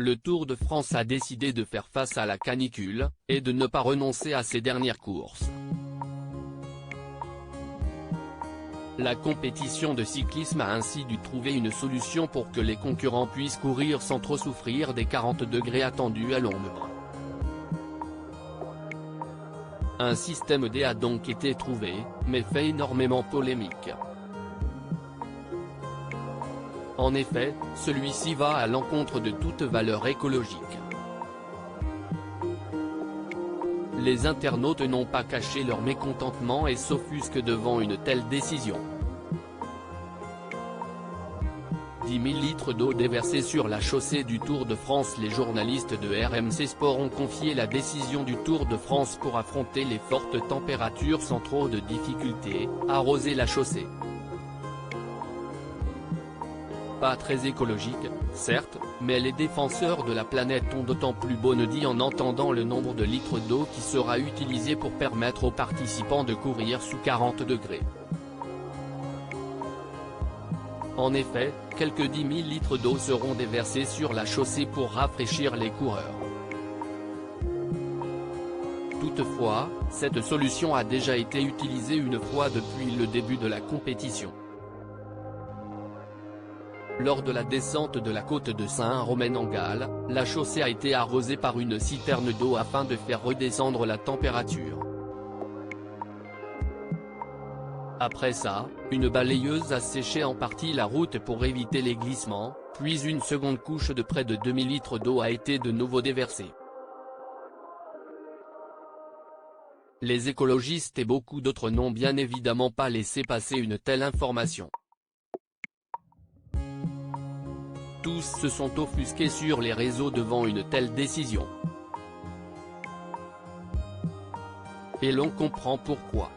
le Tour de France a décidé de faire face à la canicule, et de ne pas renoncer à ses dernières courses. La compétition de cyclisme a ainsi dû trouver une solution pour que les concurrents puissent courir sans trop souffrir des 40 degrés attendus à l'ombre. Un système D a donc été trouvé, mais fait énormément polémique. En effet, celui-ci va à l'encontre de toute valeur écologique. Les internautes n'ont pas caché leur mécontentement et s'offusquent devant une telle décision. 10 000 litres d'eau déversés sur la chaussée du Tour de France. Les journalistes de RMC Sport ont confié la décision du Tour de France pour affronter les fortes températures sans trop de difficultés, arroser la chaussée. Pas très écologique, certes, mais les défenseurs de la planète ont d'autant plus bonhomie en entendant le nombre de litres d'eau qui sera utilisé pour permettre aux participants de courir sous 40 degrés. En effet, quelques 10 000 litres d'eau seront déversés sur la chaussée pour rafraîchir les coureurs. Toutefois, cette solution a déjà été utilisée une fois depuis le début de la compétition. Lors de la descente de la côte de Saint-Romain-en-Galles, la chaussée a été arrosée par une citerne d'eau afin de faire redescendre la température. Après ça, une balayeuse a séché en partie la route pour éviter les glissements, puis une seconde couche de près de 2000 litres d'eau a été de nouveau déversée. Les écologistes et beaucoup d'autres n'ont bien évidemment pas laissé passer une telle information. Tous se sont offusqués sur les réseaux devant une telle décision. Et l'on comprend pourquoi.